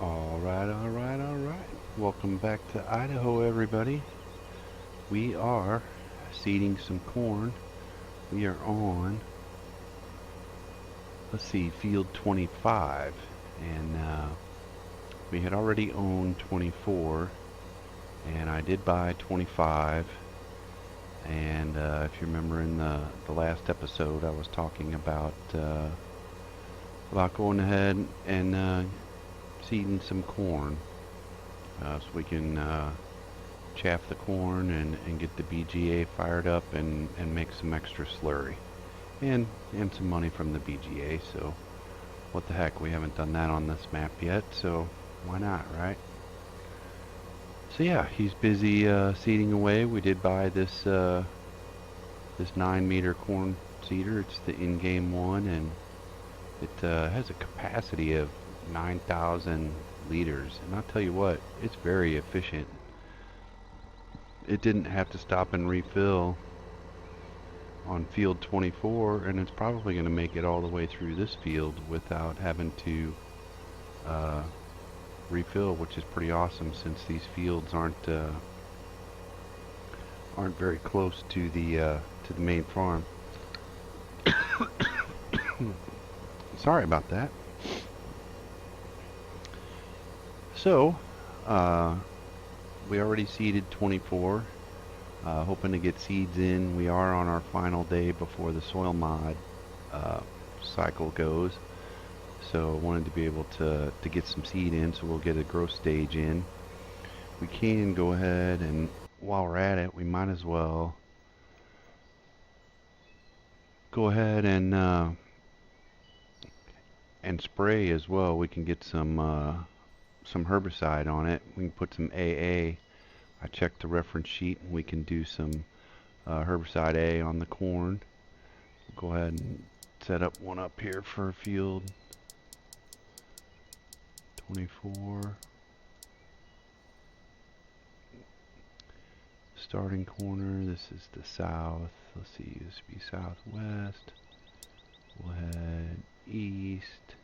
Alright. Welcome back to Idaho, everybody. We are seeding some corn. We are on, let's see, field 25. And we had already owned 24. And I did buy 25. And if you remember in the last episode, I was talking about going ahead and seeding some corn. So we can chaff the corn and get the BGA fired up and make some extra slurry and some money from the BGA. So what the heck, we haven't done that on this map yet, so why not, right? So yeah, he's busy seeding away. We did buy this 9-meter corn seeder. It's the in-game one, and it has a capacity of 9,000 liters, and I'll tell you what, it's very efficient. It didn't have to stop and refill on field 24, and it's probably going to make it all the way through this field without having to refill, which is pretty awesome since these fields aren't very close to the main farm. Sorry about that. So we already seeded 24, hoping to get seeds in. We are on our final day before the soil mod cycle goes, so wanted to be able to get some seed in, so we'll get a growth stage in. We can go ahead, and while we're at it, we might as well go ahead and spray as well. We can get some herbicide on it. We can put some AA. I checked the reference sheet, and we can do some herbicide A on the corn. We'll go ahead and set up one up here for field 24. Starting corner, this is the south. Let's see, this would be southwest. We'll head east.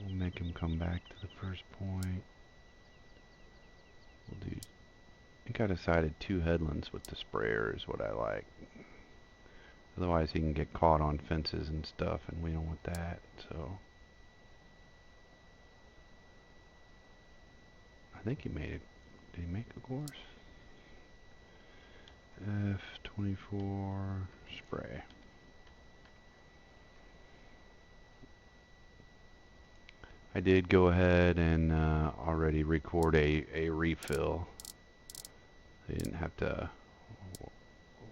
We'll make him come back to the first point. We'll do, I think I decided 2 headlands with the sprayer is what I like. Otherwise he can get caught on fences and stuff, and we don't want that, so. I think he made it. Did he make a course? F24 spray. I did go ahead and already record a refill. They didn't have to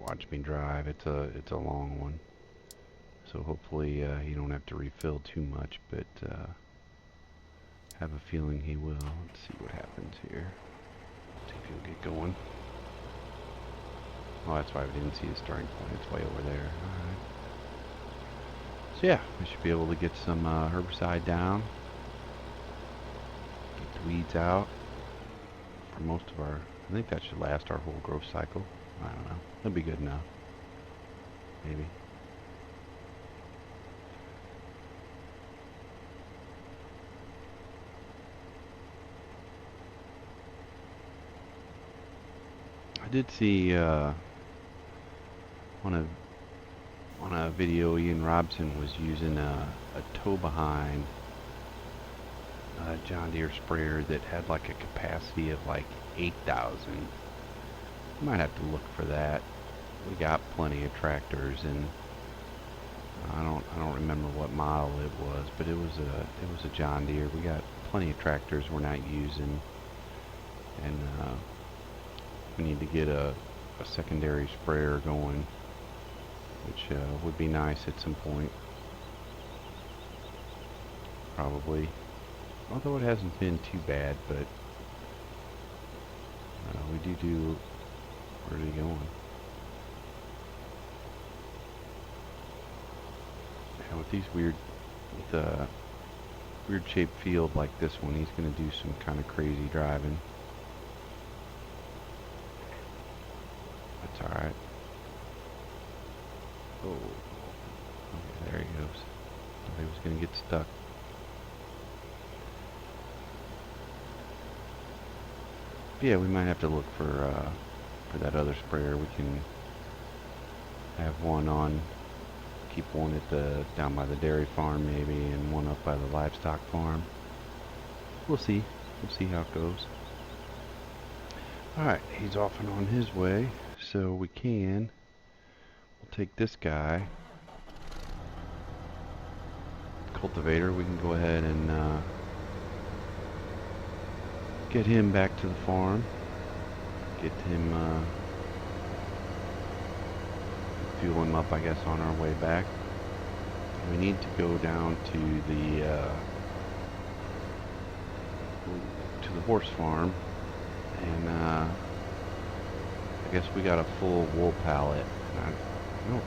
watch me drive. It's a long one, so hopefully you don't have to refill too much, but have a feeling he will. Let's see what happens here. See if he'll get going. Oh, that's why we didn't see the starting point. It's way over there. Alright. So yeah, we should be able to get some herbicide down. Get the weeds out for most of our... I think that should last our whole growth cycle. I don't know. That'll be good enough. Maybe. I did see on a video Ian Robson was using a tow behind John Deere sprayer that had like a capacity of like 8,000. Might have to look for that. We got plenty of tractors, and I don't remember what model it was, but it was a John Deere. We got plenty of tractors we're not using, and we need to get a secondary sprayer going, which would be nice at some point, probably. Although it hasn't been too bad, but we do. Where are we going? Yeah, with these weird shaped field like this one, he's going to do some kind of crazy driving. That's alright. Oh, okay, there he goes. Thought he was going to get stuck. Yeah, we might have to look for that other sprayer. We can have one on, keep one at the down by the dairy farm maybe, and one up by the livestock farm. We'll see. We'll see how it goes. Alright, he's off and on his way, so we'll take this guy, cultivator, we can go ahead and get him back to the farm, get him, fuel him up, I guess, on our way back. We need to go down to the horse farm, and I guess we got a full wool pallet. I don't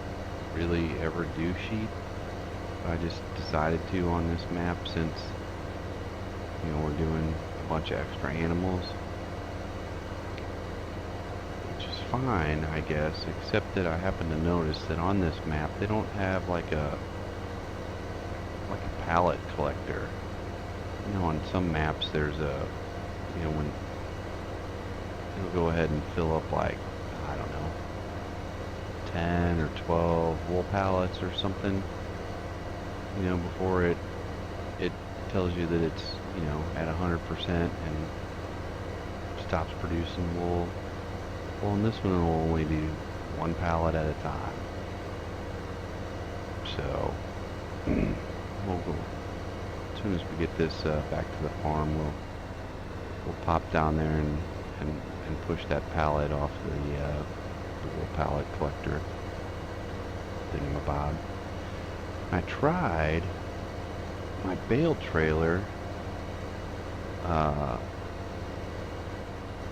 really ever do sheep. I just decided to on this map since, you know, we're doing a bunch of extra animals, which is fine, I guess, except that I happen to notice that on this map they don't have like a pallet collector. You know, on some maps there's a, you know, when it'll go ahead and fill up like, I don't know, 10 or 12 wool pallets or something, you know, before it tells you that it's, you know, at 100% and stops producing wool. Well, in this one will only do one pallet at a time. So we'll go, as soon as we get this back to the farm, we'll pop down there and push that pallet off the wool pallet collector thingamabob. I tried my bale trailer.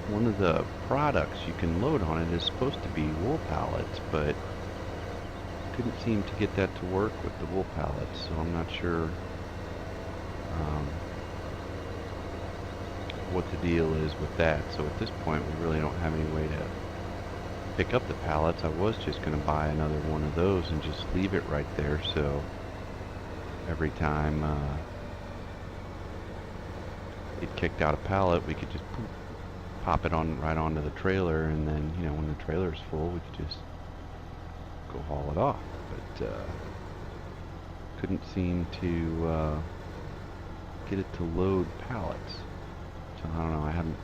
One of the products you can load on it is supposed to be wool pallets, but couldn't seem to get that to work with the wool pallets, so I'm not sure what the deal is with that. So at this point we really don't have any way to pick up the pallets. I was just going to buy another one of those and just leave it right there, so every time it kicked out a pallet we could just pop it on right onto the trailer, and then, you know, when the trailer's full we could just go haul it off. But couldn't seem to get it to load pallets. So I don't know, I haven't,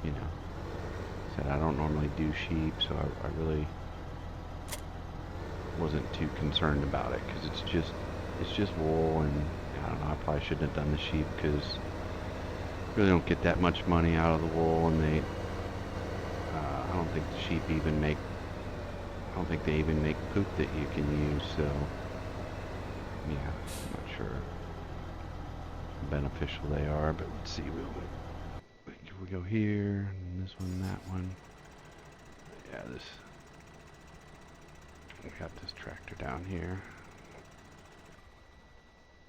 you know, said I don't normally do sheep, so I really wasn't too concerned about it, because it's just wool, and I don't know, I probably shouldn't have done the sheep because really don't get that much money out of the wool, and they I don't think the sheep even make, I don't think they even make poop that you can use, so yeah, I'm not sure how beneficial they are. But let's see, we go here, and this one, that one. Yeah, we got this tractor down here.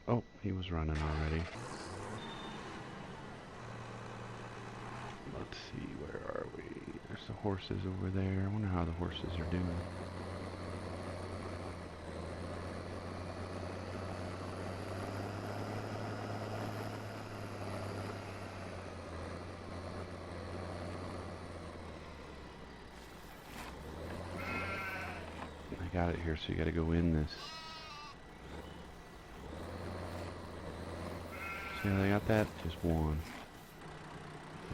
Oh, he was running already. Let's see, where are we? There's the horses over there. I wonder how the horses are doing. I got it here, so you gotta go in this. See how they got that? Just one.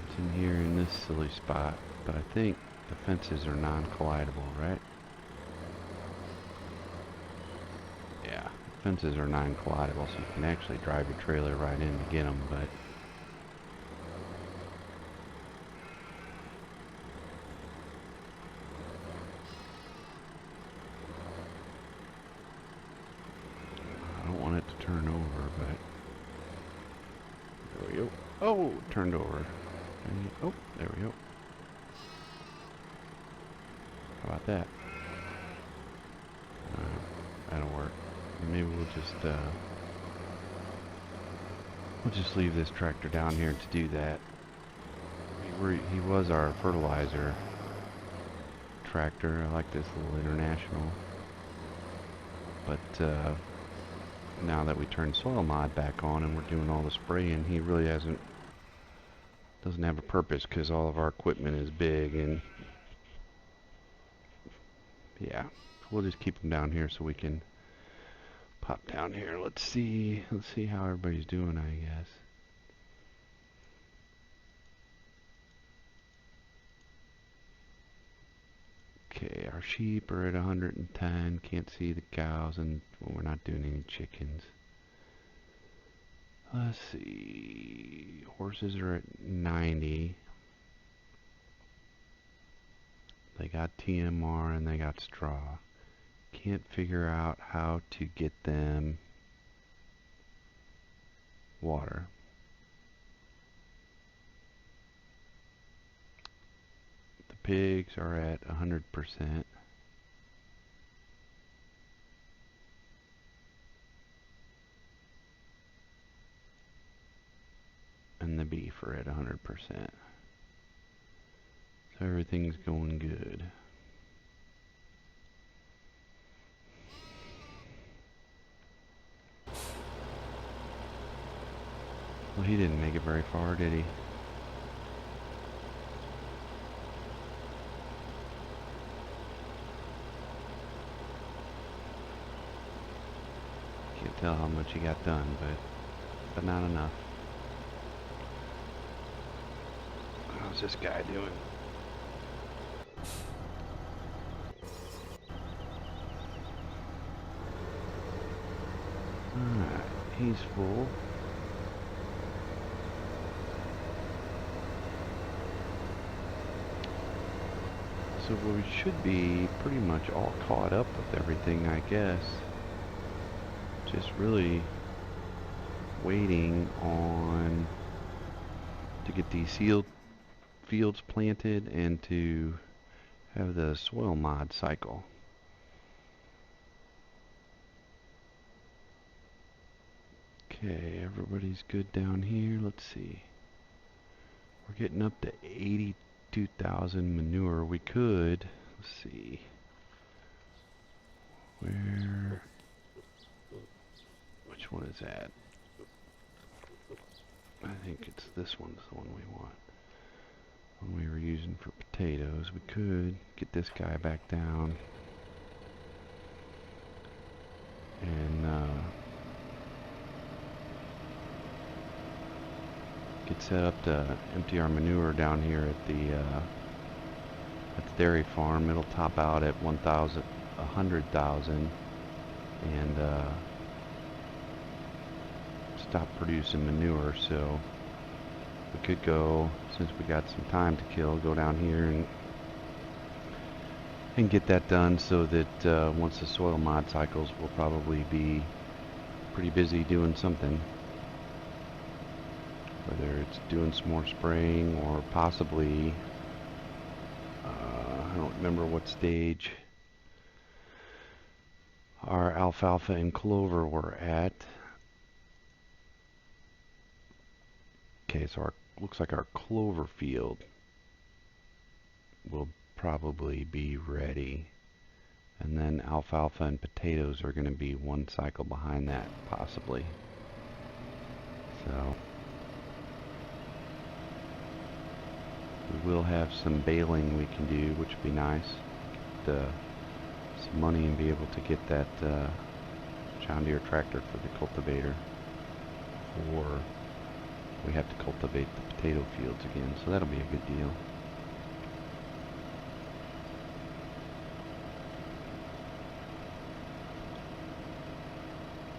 It's in here in this silly spot, but I think the fences are non-collidable, right? Yeah, fences are non-collidable, so you can actually drive your trailer right in to get them, but I don't want it to turn over, but there we go. Oh, it turned over. Oh, there we go. How about that? That'll work. Maybe we'll just leave this tractor down here to do that. He was our fertilizer tractor. I like this little International, but now that we turned soil mod back on and we're doing all the spraying, he really doesn't doesn't have a purpose because all of our equipment is big, and yeah, we'll just keep them down here so we can pop down here. Let's see how everybody's doing, I guess. Okay, our sheep are at 110. Can't see the cows, and we're not doing any chickens. Let's see. Horses are at 90. They got TMR and they got straw. Can't figure out how to get them water. The pigs are at 100%. And the beef are at 100%. So everything's going good. Well, he didn't make it very far, did he? Can't tell how much he got done, but not enough. How's this guy doing? Alright, he's full. So we should be pretty much all caught up with everything, I guess. Just really waiting on to get these fields planted and to have the soil mod cycle. Okay, everybody's good down here. Let's see. We're getting up to 82,000 manure. We could, let's see. Which one is that? I think it's this one's the one we want. One we were using for potatoes. We could get this guy back down and get set up to empty our manure down here at the dairy farm. It'll top out at 100,000 and stop producing manure. So we could go, since we got some time to kill, go down here and get that done, so that once the soil mod cycles, we'll probably be pretty busy doing something, whether it's doing some more spraying or possibly I don't remember what stage our alfalfa and clover were at. Okay, so looks like our clover field will probably be ready, and then alfalfa and potatoes are going to be one cycle behind that, possibly. So we will have some baling we can do, which would be nice. Get some money and be able to get that John Deere tractor for the cultivator, or we have to cultivate the potato fields again, so that'll be a good deal.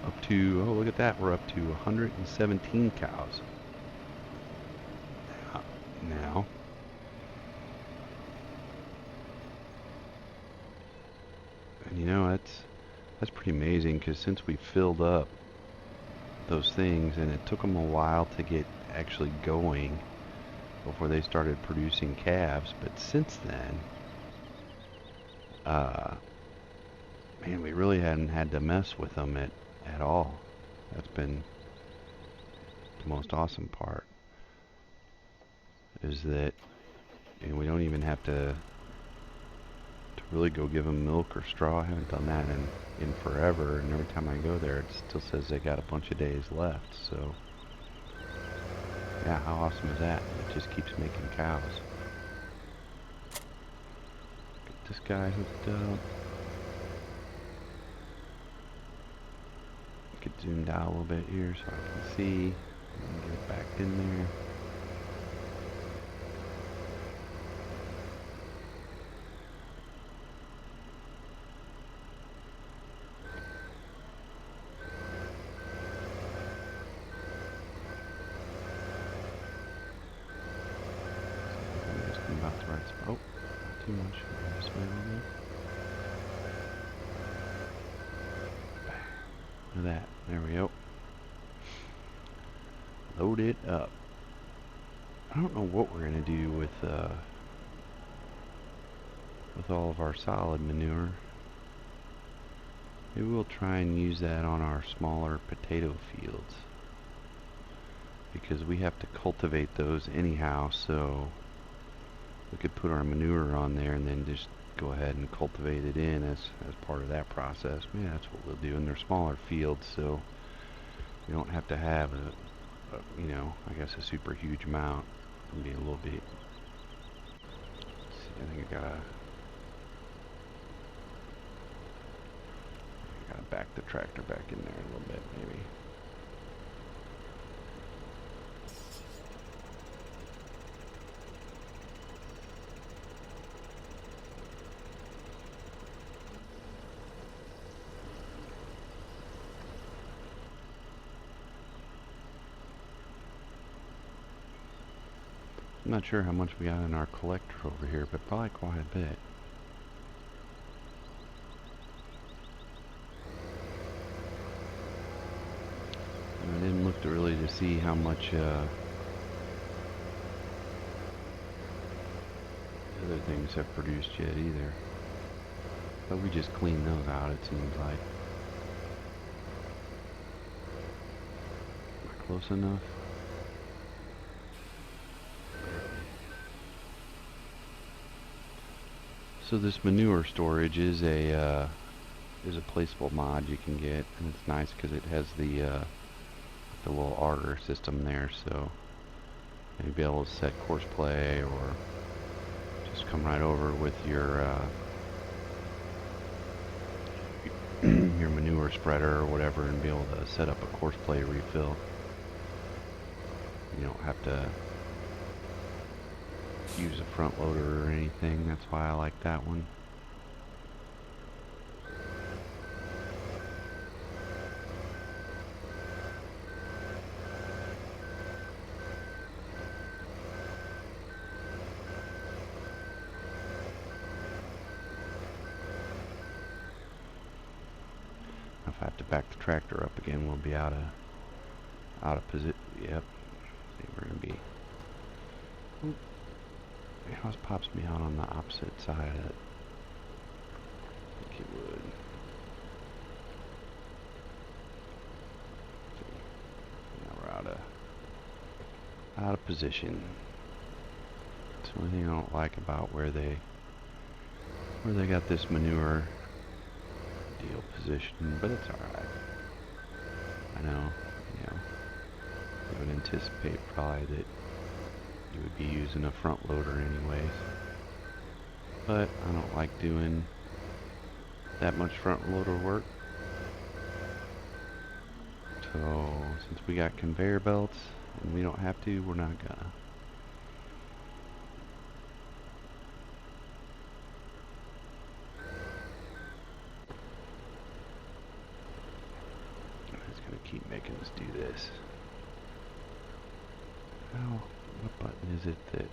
Up to, oh look at that, we're up to 117 cows now. And you know, that's pretty amazing, because since we filled up those things, and it took them a while to get actually going before they started producing calves, but since then, man, we really hadn't had to mess with them at all. That's been the most awesome part, is that, you know, we don't even have to really go give them milk or straw. I haven't done that in forever, and every time I go there it still says they got a bunch of days left. So Yeah, how awesome is that? It just keeps making cows. Get this guy hooked up. Get zoomed out a little bit here so I can see. And get it back in there. About the right spot. Oh, not too much. This way a little bit. Look at that. There we go. Load it up. I don't know what we're gonna do with all of our solid manure. Maybe we'll try and use that on our smaller potato fields, because we have to cultivate those anyhow, so we could put our manure on there and then just go ahead and cultivate it in as part of that process. Yeah, that's what we'll do. And they're smaller fields, so you don't have to have you know, I guess a super huge amount. It'll be a little bit. Let's see, I think I gotta back the tractor back in there a little bit, maybe. I'm not sure how much we got in our collector over here, but probably quite a bit. And I didn't look to see how much the other things have produced yet either. But we just cleaned those out, it seems like. Am I close enough? So this manure storage is a placeable mod you can get, and it's nice because it has the little auger system there, so you'll be able to set course play or just come right over with your your manure spreader or whatever and be able to set up a course play refill. You don't have to use a front loader or anything. That's why I like that one. If I have to back the tractor up again, we'll be out of position. Yep. See, we're gonna be. It always pops me out on the opposite side of it. I think it would. Now we're out of position. That's the only thing I don't like about where they got this manure deal position, but it's alright. I know, you know, I would anticipate probably that you would be using a front loader anyways, but I don't like doing that much front loader work. So since we got conveyor belts and we don't have to, we're not gonna. It's gonna keep making us do this. Now, what button is it that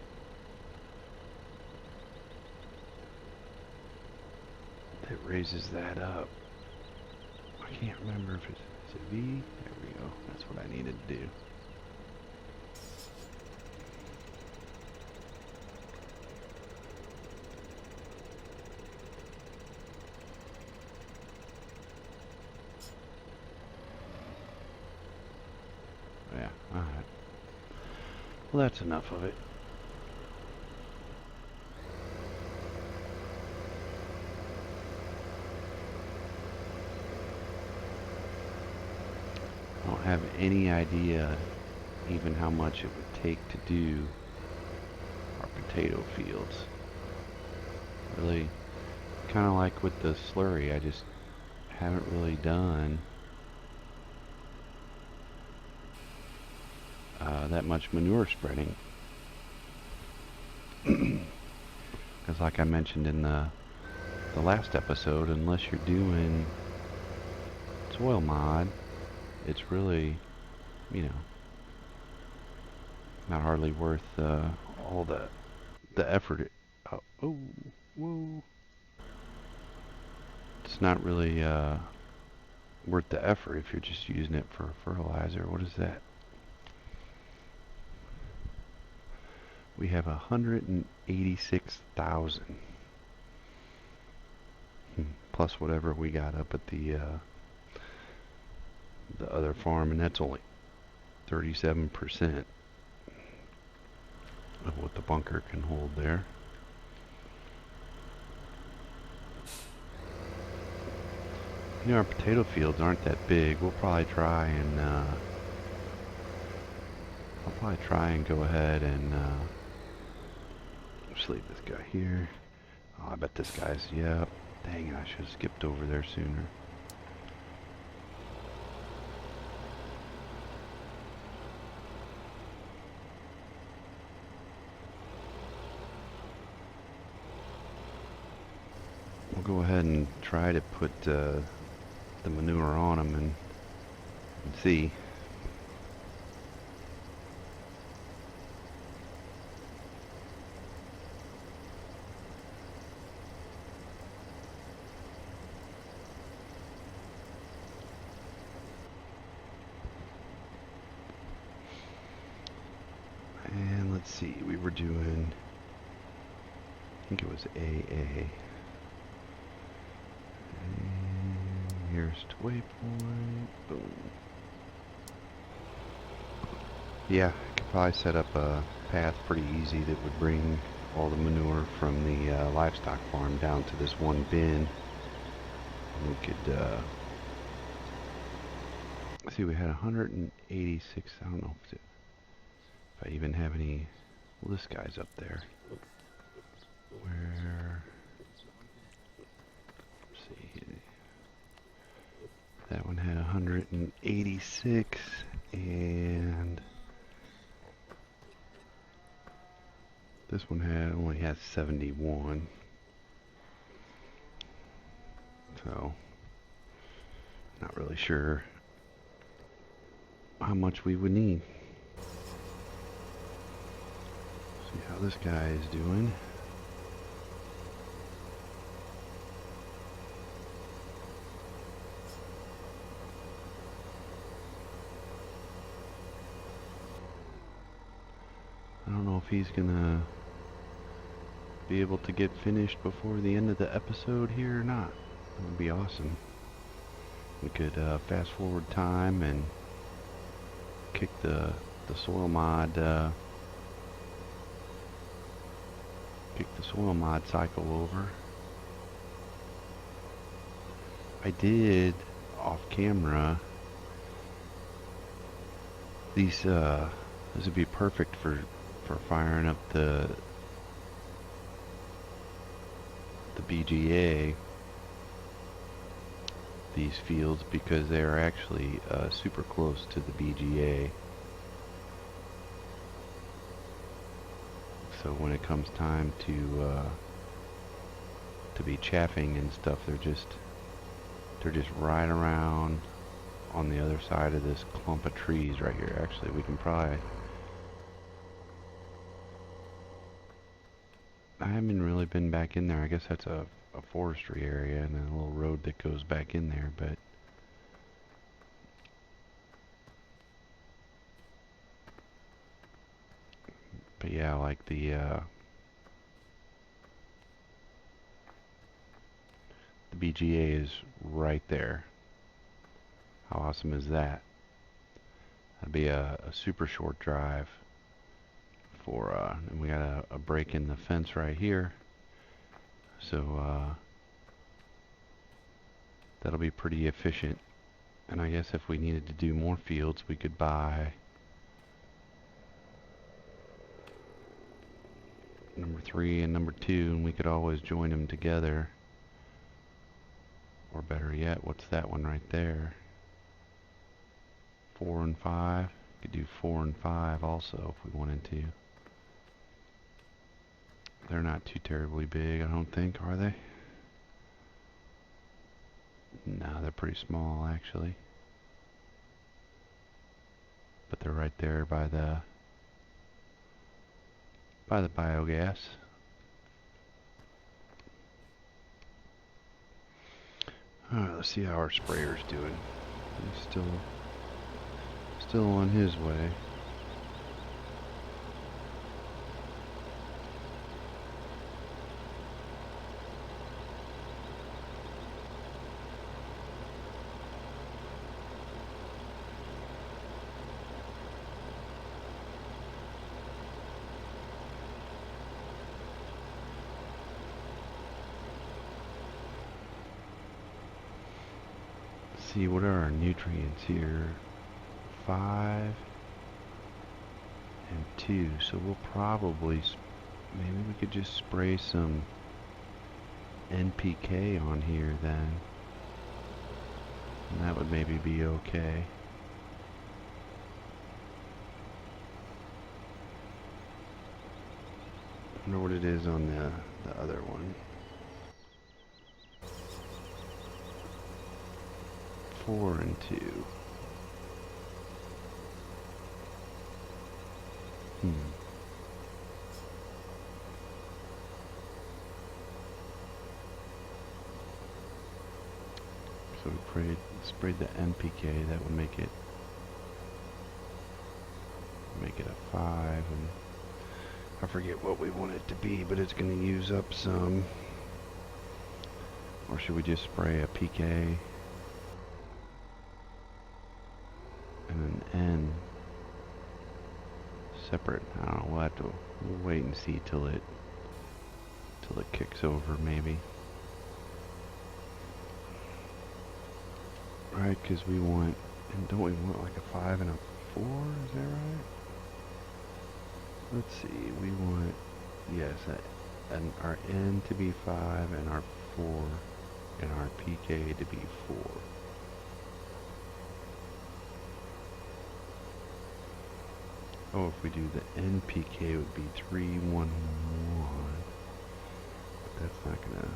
raises that up? I can't remember if it's, is it V? There we go. That's what I needed to do. Yeah, alright. Well, that's enough of it. I don't have any idea even how much it would take to do our potato fields. Really, kind of like with the slurry, I just haven't really done that much manure spreading. Because like I mentioned in the last episode, unless you're doing soil mod, it's really, you know, not hardly worth all the effort. Oh, whoa. It's not really worth the effort if you're just using it for fertilizer. What is that? We have 186,000 plus whatever we got up at the other farm, and that's only 37% of what the bunker can hold there. You know, our potato fields aren't that big. We'll probably try and I'll probably try and go ahead and just leave this guy here. Oh, I bet this guy's, yeah. Dang it, I should have skipped over there sooner. We'll go ahead and try to put the manure on them and see. And let's see, we were doing, I think it was AA. And here's to waypoint, boom. Yeah, I could probably set up a path pretty easy that would bring all the manure from the livestock farm down to this one bin. We could, see, we had 186, I don't know if I even have any, well, this guy's up there. Where, let's see, that one had 186, and this one only has 71. So, not really sure how much we would need. See how this guy is doing. I don't know if he's gonna be able to get finished before the end of the episode here or not. That would be awesome. We could fast forward time and kick the soil mod cycle over. I did off camera. This would be perfect for firing up the BGA, these fields, because they are actually super close to the BGA. So when it comes time to be chaffing and stuff, they're just right around on the other side of this clump of trees right here. Actually, we can probably, I haven't really been back in there. I guess that's a forestry area and a little road that goes back in there, but yeah, like the BGA is right there. How awesome is that? That'd be a super short drive for, and we got a break in the fence right here. So that'll be pretty efficient. And I guess if we needed to do more fields, we could buy number 3 and number 2, and we could always join them together. Or better yet, what's that one right there? 4 and 5. Could do 4 and 5 also if we wanted to. They're not too terribly big, I don't think, are they? No, they're pretty small actually. But they're right there by the biogas. Alright, let's see how our sprayer's doing. He's still on his way. See, what are our nutrients here? 5 and 2, so we'll probably, maybe we could just spray some NPK on here then, and that would maybe be okay. I wonder what it is on the other one. 4 and 2. So we sprayed the NPK. That would make it a 5, and I forget what we want it to be, but it's going to use up some. Or should we just spray a PK and an N separate? I don't know. We'll wait and see till it kicks over maybe. Right, because we want, and don't we want like a 5 and a 4? Is that right? Let's see. We want, yes, and our N to be 5 and our 4 and our PK to be 4. Oh, if we do the NPK, it would be 3, 1, 1. But that's not gonna.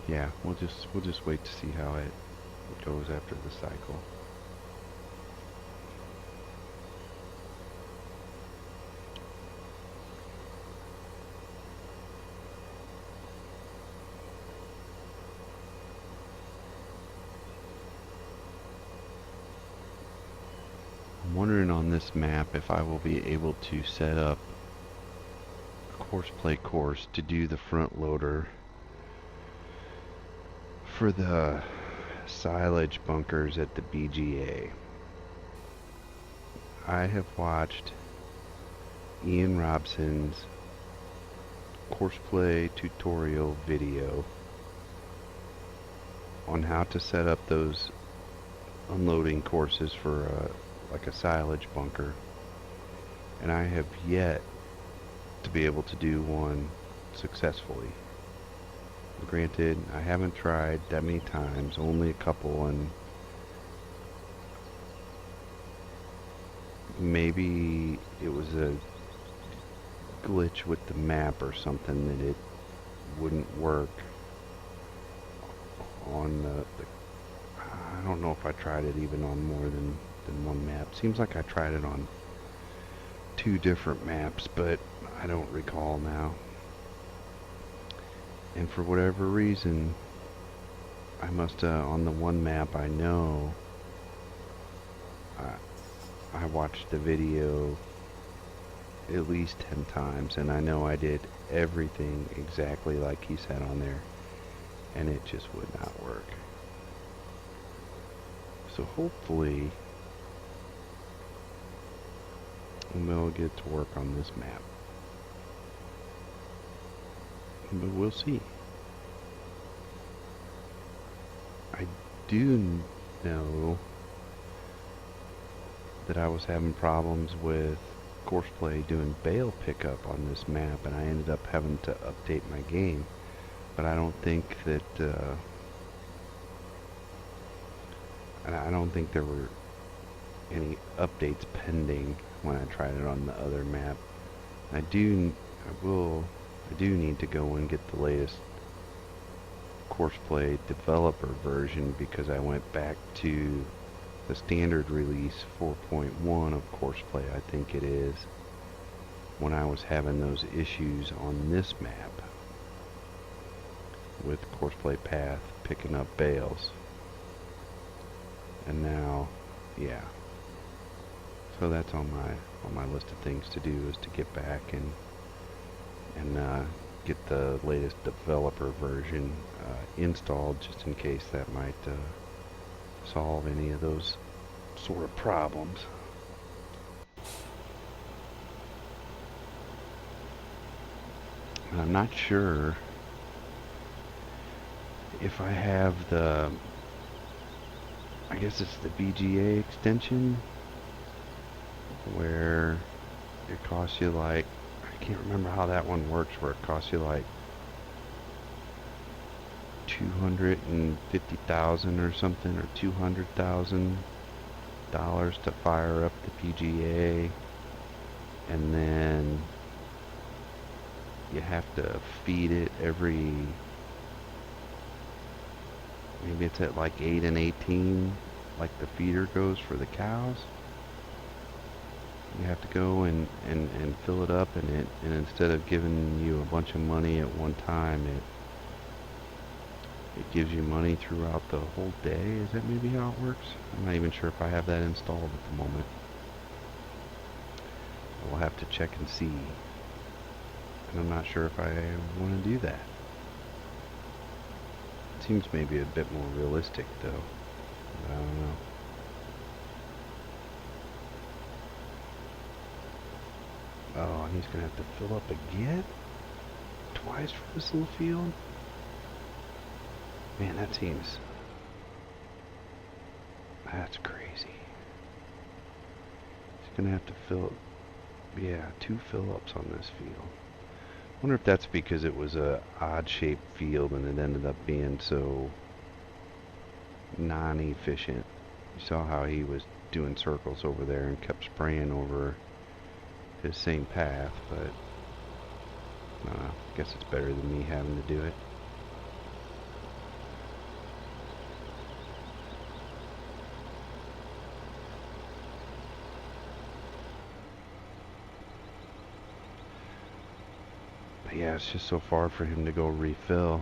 Yeah, we'll just wait to see how it goes after the cycle. I'm wondering on this map if I will be able to set up a course-play course to do the front loader for the silage bunkers at the BGA. I have watched Ian Robson's courseplay tutorial video on how to set up those unloading courses for like a silage bunker, and I have yet to be able to do one successfully. Granted, I haven't tried that many times, only a couple, and maybe it was a glitch with the map or something that it wouldn't work on I don't know if I tried it even on more than one map. Seems like I tried it on 2 different maps, but I don't recall now. And for whatever reason, I must on the one map I know, I watched the video at least 10 times, and I know I did everything exactly like he said on there, and it just would not work. So hopefully we'll get to work on this map. But we'll see. I do know that I was having problems with Courseplay doing bale pickup on this map, and I ended up having to update my game. But I don't think that, I don't think there were any updates pending when I tried it on the other map. I do need to go and get the latest Courseplay developer version, because I went back to the standard release 4.1 of Courseplay, I think it is, when I was having those issues on this map with Courseplay Path picking up bales. And now, yeah. So that's on my list of things to do, is to get back and get the latest developer version installed, just in case that might solve any of those sort of problems. And I'm not sure if I have the, I guess it's the BGA extension, where it costs you like, I can't remember how that one works, where it costs you like 250,000 or something, or $200,000 to fire up the PGA, and then you have to feed it every, maybe it's at like 8 and 18, like the feeder goes for the cows. You have to go and fill it up, and instead of giving you a bunch of money at one time, it gives you money throughout the whole day. Is that maybe how it works? I'm not even sure if I have that installed at the moment. I will have to check and see. And I'm not sure if I want to do that. It seems maybe a bit more realistic, though. But I don't know. Oh, and he's going to have to fill up again? Twice for this little field? Man, that seems... That's crazy. He's going to have to fill... Yeah, 2 fill-ups on this field. I wonder if that's because it was a odd-shaped field and it ended up being so non-efficient. You saw how he was doing circles over there and kept spraying over his same path, but I guess it's better than me having to do it. But yeah, it's just so far for him to go refill.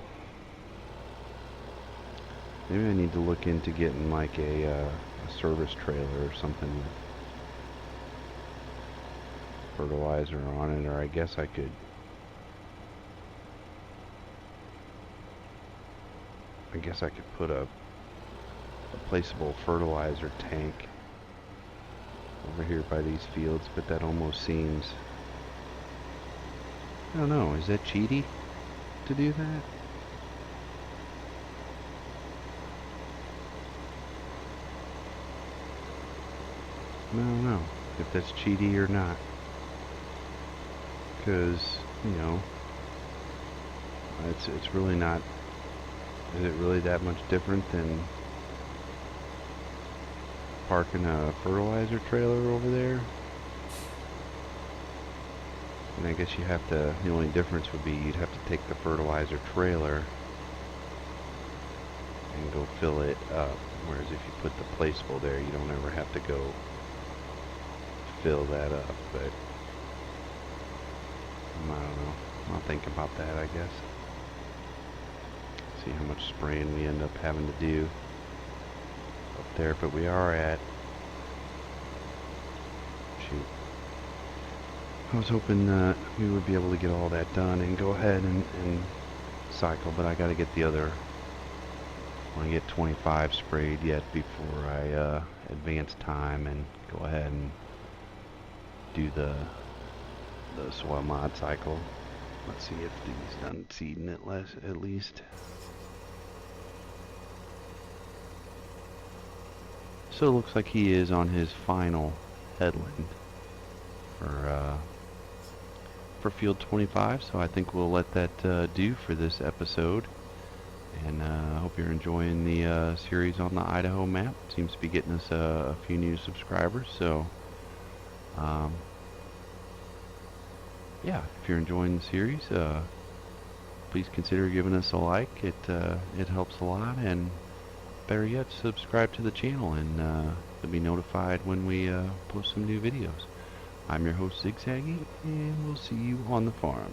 Maybe I need to look into getting like a service trailer or something with fertilizer on it, or I guess I could put a placeable fertilizer tank over here by these fields, but that almost seems, I don't know, is that cheaty to do that? I don't know if that's cheaty or not, because, you know, it's really not. Is it really that much different than parking a fertilizer trailer over there? And I guess you have to, the only difference would be you'd have to take the fertilizer trailer and go fill it up, whereas if you put the placeable there, you don't ever have to go fill that up. But I don't know, I'll think about that, I guess. See how much spraying we end up having to do up there, but we are at, shoot, I was hoping that we would be able to get all that done and go ahead and cycle, but I got to get the other, I want to get 25 sprayed yet before I advance time and go ahead and do the soil mod cycle. Let's see if he's done seeding it at least. So it looks like he is on his final headland for field 25. So I think we'll let that do for this episode. And I hope you're enjoying the series on the Idaho map. Seems to be getting us a few new subscribers. So um, yeah, if you're enjoying the series, please consider giving us a like. It helps a lot, and better yet, subscribe to the channel, and you'll be notified when we post some new videos. I'm your host, Zigzaggy, and we'll see you on the farm.